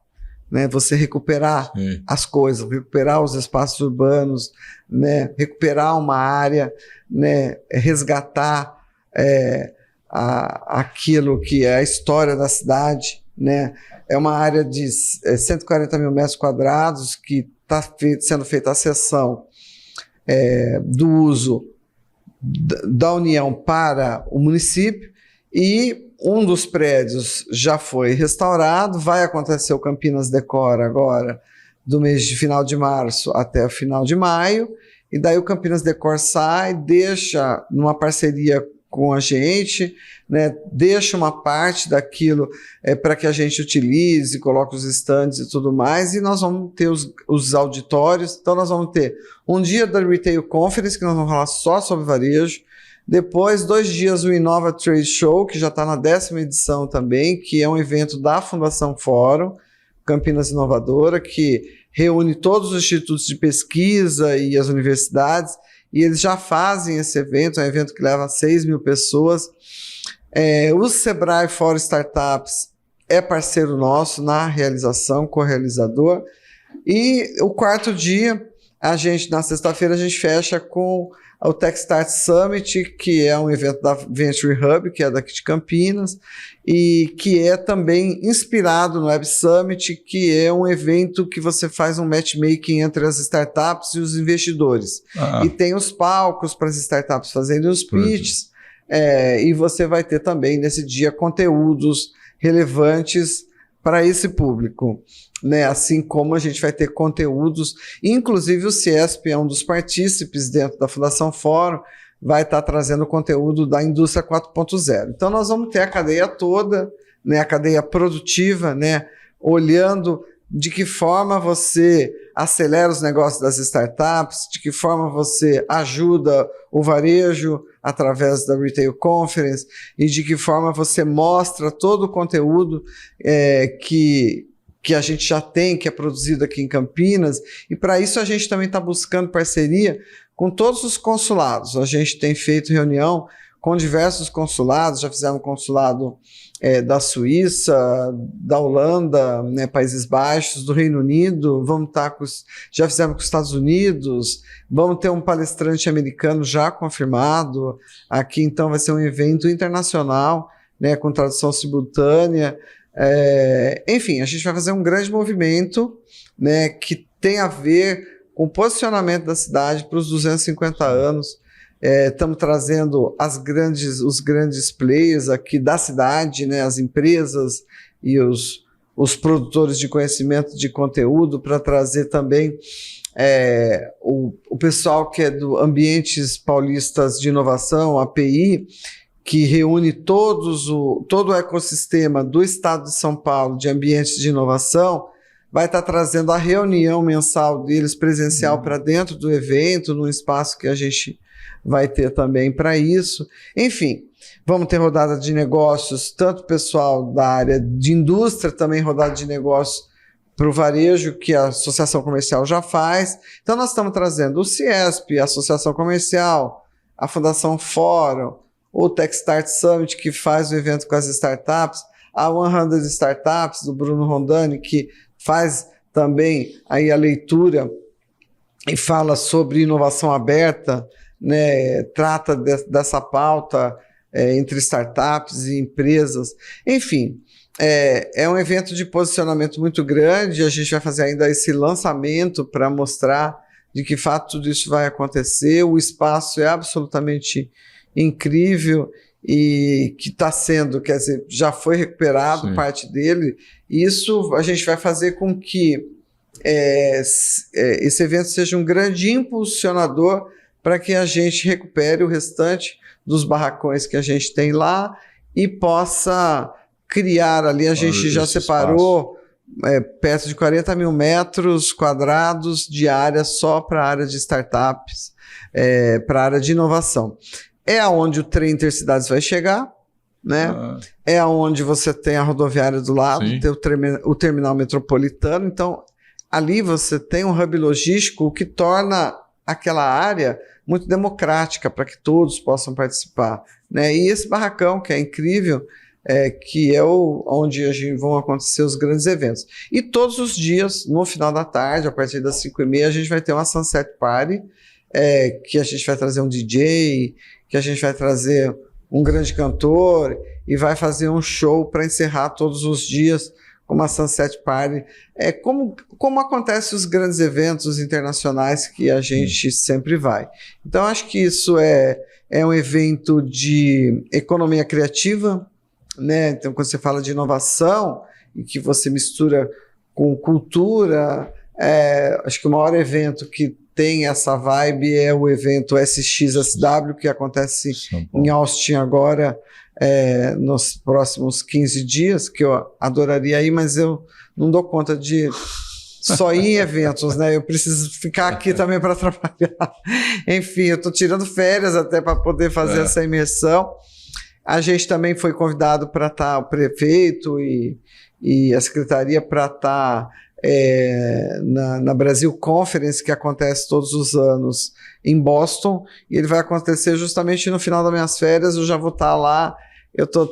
Né? Você recuperar as coisas, recuperar os espaços urbanos, né? Recuperar uma área, né? Resgatar aquilo que é a história da cidade, né? É uma área de 140 mil metros quadrados que está sendo feita a cessão do uso da União para o município, e um dos prédios já foi restaurado. Vai acontecer o Campinas Decor agora, do mês de final de março até o final de maio, e daí o Campinas Decor sai, deixa numa parceria com a gente, né, deixa uma parte daquilo para que a gente utilize, coloque os estandes e tudo mais, e nós vamos ter os auditórios. Então nós vamos ter um dia da Retail Conference, que nós vamos falar só sobre varejo, depois 2 dias o Inova Trade Show, que já está na 10ª edição também, que é um evento da Fundação Fórum Campinas Inovadora, que reúne todos os institutos de pesquisa e as universidades, e eles já fazem esse evento, é um evento que leva 6 mil pessoas. O Sebrae Fórum Startups é parceiro nosso na realização, co-realizador. E o 4º dia, na sexta-feira, a gente fecha com o Techstart Summit, que é um evento da Venture Hub, que é daqui de Campinas, e que é também inspirado no Web Summit, que é um evento que você faz um matchmaking entre as startups e os investidores. E tem os palcos para as startups fazerem os pitches, e você vai ter também nesse dia conteúdos relevantes para esse público. Né? Assim como a gente vai ter conteúdos, inclusive o CIESP é um dos partícipes dentro da Fundação Fórum, vai estar trazendo conteúdo da indústria 4.0. Então nós vamos ter a cadeia toda, né? A cadeia produtiva, né? Olhando de que forma você acelera os negócios das startups, de que forma você ajuda o varejo através da Retail Conference, e de que forma você mostra todo o conteúdo que que a gente já tem, que é produzido aqui em Campinas, e para isso a gente também está buscando parceria com todos os consulados. A gente tem feito reunião com diversos consulados, já fizemos consulado da Suíça, da Holanda, né, Países Baixos, do Reino Unido, já fizemos com os Estados Unidos, vamos ter um palestrante americano já confirmado aqui, então vai ser um evento internacional, né, com tradução simultânea. Enfim, a gente vai fazer um grande movimento, né, que tem a ver com o posicionamento da cidade para os 250 anos. Estamos trazendo os grandes players aqui da cidade, né, as empresas e os produtores de conhecimento de conteúdo, para trazer também o pessoal que é do Ambientes Paulistas de Inovação, API, que reúne todo o ecossistema do estado de São Paulo de ambientes de inovação, vai estar trazendo a reunião mensal deles presencial para dentro do evento, num espaço que a gente vai ter também para isso. Enfim, vamos ter rodada de negócios, tanto pessoal da área de indústria, também rodada de negócios para o varejo, que a Associação Comercial já faz. Então nós estamos trazendo o CIESP, a Associação Comercial, a Fundação Fórum, o Techstart Summit, que faz o evento com as startups, a 100 Startups, do Bruno Rondani, que faz também aí a leitura e fala sobre inovação aberta, né, trata dessa pauta entre startups e empresas. Enfim, é um evento de posicionamento muito grande. A gente vai fazer ainda esse lançamento para mostrar de que fato tudo isso vai acontecer. O espaço é absolutamente incrível e que está sendo, quer dizer, já foi recuperado parte dele. Isso a gente vai fazer com que esse evento seja um grande impulsionador para que a gente recupere o restante dos barracões que a gente tem lá e possa criar ali. A gente já separou perto de 40 mil metros quadrados de área só para a área de startups, para a área de inovação. É aonde o trem Intercidades vai chegar, né? É aonde você tem a rodoviária do lado, tem o terminal metropolitano. Então, ali você tem um hub logístico, o que torna aquela área muito democrática para que todos possam participar, né? E esse barracão, que é incrível, que é onde vão acontecer os grandes eventos. E todos os dias, no final da tarde, a partir das 5h30, a gente vai ter uma Sunset Party, que a gente vai trazer um DJ, que a gente vai trazer um grande cantor e vai fazer um show para encerrar todos os dias com uma Sunset Party. Como acontece os grandes eventos internacionais que a gente sempre vai. Então, acho que isso é um evento de economia criativa, né? Então, quando você fala de inovação e que você mistura com cultura, acho que o maior evento que tem essa vibe é o evento SXSW, que acontece em Austin agora, nos próximos 15 dias, que eu adoraria ir, mas eu não dou conta de só ir em eventos, né? Eu preciso ficar aqui também para trabalhar. Enfim, eu estou tirando férias até para poder fazer essa imersão. A gente também foi convidado para estar, o prefeito e a secretaria, para estar na Brasil Conference, que acontece todos os anos em Boston, e ele vai acontecer justamente no final das minhas férias. Eu já vou estar lá.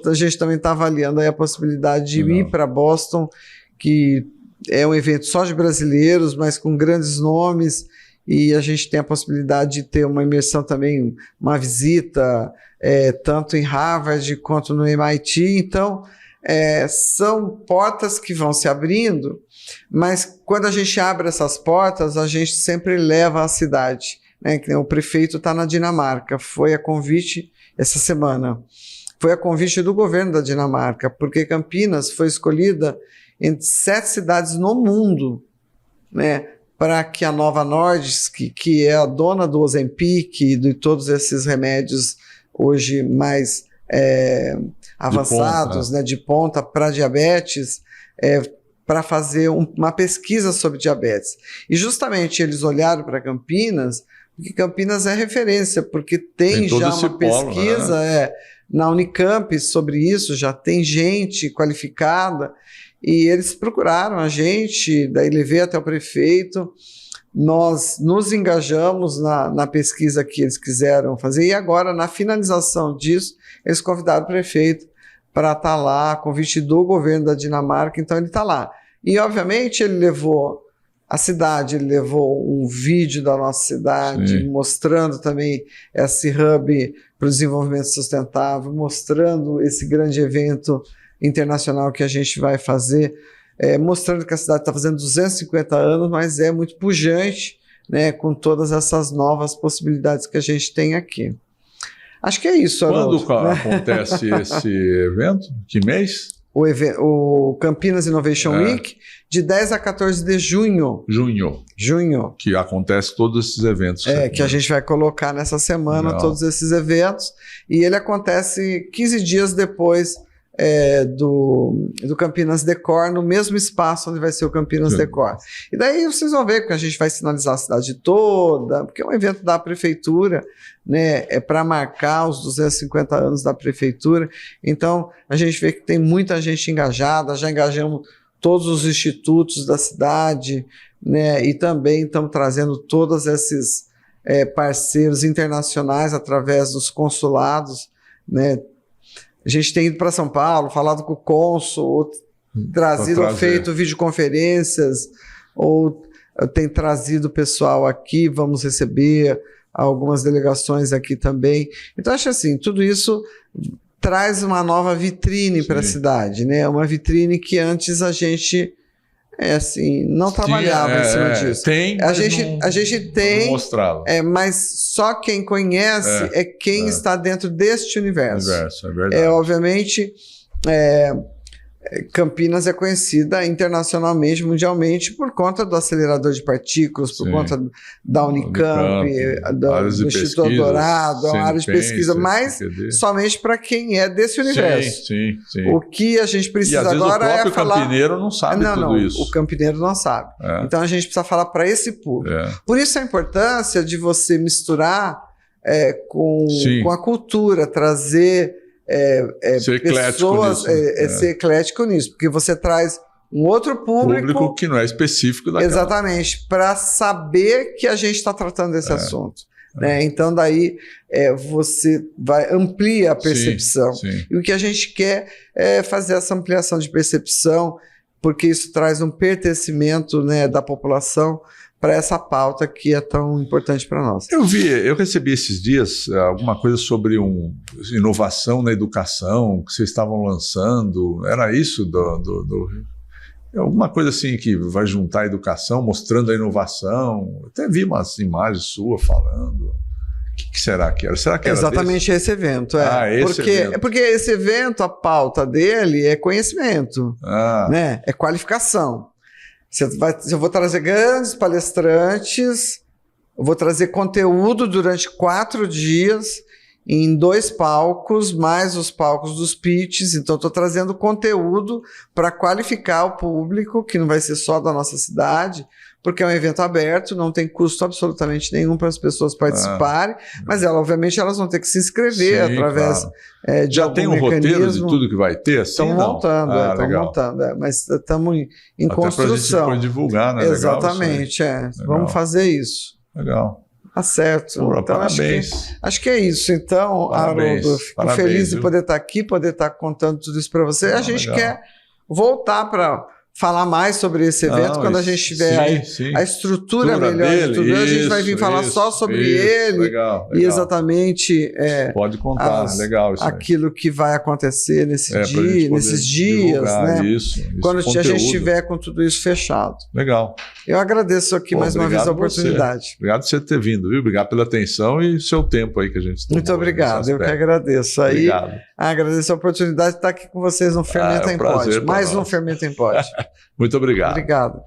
A gente também está avaliando aí a possibilidade de ir para Boston, que é um evento só de brasileiros, mas com grandes nomes, e a gente tem a possibilidade de ter uma imersão também, uma visita, tanto em Harvard quanto no MIT. Então, são portas que vão se abrindo, mas quando a gente abre essas portas, a gente sempre leva à cidade, né? O prefeito está na Dinamarca, foi a convite essa semana, foi a convite do governo da Dinamarca, porque Campinas foi escolhida entre 7 cidades no mundo, né, para que a Novo Nordisk, que é a dona do Ozempic e de todos esses remédios hoje mais avançados, de ponta para diabetes, para fazer uma pesquisa sobre diabetes. E justamente eles olharam para Campinas, porque Campinas é referência, porque tem já uma pesquisa na Unicamp sobre isso, já tem gente qualificada. e eles procuraram a gente, daí levei até o prefeito, nós nos engajamos na pesquisa que eles quiseram fazer, e agora, na finalização disso, eles convidaram o prefeito para estar lá, convite do governo da Dinamarca, então ele está lá. E, obviamente, ele levou a cidade, ele levou um vídeo da nossa cidade, sim, mostrando também esse hub para o desenvolvimento sustentável, mostrando esse grande evento internacional que a gente vai fazer, mostrando que a cidade está fazendo 250 anos, mas é muito pujante, né, com todas essas novas possibilidades que a gente tem aqui. Acho que é isso, Haroldo. Quando acontece esse evento? Que mês? O Campinas Innovation Week, de 10 a 14 de junho. Junho. Que acontece todos esses eventos. Que a gente vai colocar nessa semana. Legal. Todos esses eventos. E ele acontece 15 dias depois do Campinas Decor, no mesmo espaço onde vai ser o Campinas Decor. E daí vocês vão ver que a gente vai sinalizar a cidade toda, porque é um evento da prefeitura, né, para marcar os 250 anos da prefeitura. Então, a gente vê que tem muita gente engajada, já engajamos todos os institutos da cidade, né, e também estamos trazendo todos esses parceiros internacionais através dos consulados, né. A gente tem ido para São Paulo, falado com o cônsul, ou feito videoconferências, ou tem trazido pessoal aqui, vamos receber algumas delegações aqui também. Então, acho assim, tudo isso traz uma nova vitrine para a cidade, né? Uma vitrine que antes a gente não trabalhava em cima disso. Tem, a gente tem, não mostrava. Mas só quem conhece é quem está dentro deste universo. É verdade. Obviamente, Campinas é conhecida internacionalmente, mundialmente, por conta do acelerador de partículas, por conta da Unicamp, do Instituto Dourado, a área de pesquisa, mas somente para quem é desse universo. Sim. O que a gente precisa agora é falar... o próprio campineiro não sabe tudo isso. O campineiro não sabe. Então a gente precisa falar para esse público. Por isso a importância de você misturar com a cultura, trazer... ser pessoas, eclético ser eclético nisso, porque você traz um outro público que não é específico daquela. Exatamente, para saber que a gente está tratando desse assunto. Né? Então, daí você amplia a percepção. Sim. E o que a gente quer é fazer essa ampliação de percepção, porque isso traz um pertencimento, né, da população para essa pauta que é tão importante para nós. Eu recebi esses dias alguma coisa sobre inovação na educação que vocês estavam lançando. Era isso? Alguma coisa assim que vai juntar a educação, mostrando a inovação. Até vi umas imagens suas falando. O que será que era? Será que era exatamente esse evento? Porque esse evento, a pauta dele é conhecimento, né? É qualificação. Eu vou trazer grandes palestrantes, eu vou trazer conteúdo durante 4 dias em 2 palcos, mais os palcos dos pitches. Então, estou trazendo conteúdo para qualificar o público, que não vai ser só da nossa cidade, porque é um evento aberto, não tem custo absolutamente nenhum para as pessoas participarem, mas obviamente elas vão ter que se inscrever através de algum mecanismo. Já tem um roteiro de tudo que vai ter? Estão montando, mas estamos em construção. Até para a gente depois divulgar, né? Exatamente, vamos fazer isso. Legal. Tá certo. Pô, então, parabéns. Acho que é isso. Então, Haroldo, fico feliz de poder estar aqui, poder estar contando tudo isso para você. A gente quer voltar para falar mais sobre esse evento quando a gente tiver a estrutura melhor de tudo. A gente vai vir falar só sobre ele. Legal. E exatamente pode contar, legal isso aquilo que vai acontecer nesses dias, né? Quando a gente estiver com tudo isso fechado. Legal. Eu agradeço aqui mais uma vez a oportunidade. Obrigado por você ter vindo, viu? Obrigado pela atenção e seu tempo aí que a gente tomou. Muito obrigado, eu que agradeço. Agradeço a oportunidade de estar aqui com vocês no Fermenta em Pod. Mais um Fermenta em Pod. Muito obrigado. Obrigado.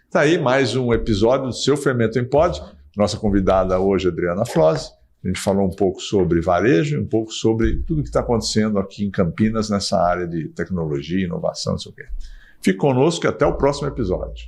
Tá aí mais um episódio do seu Fermento em Pod. Nossa convidada hoje é Adriana Flose. A gente falou um pouco sobre varejo, um pouco sobre tudo que está acontecendo aqui em Campinas nessa área de tecnologia, inovação, não sei o quê. Fique conosco e até o próximo episódio.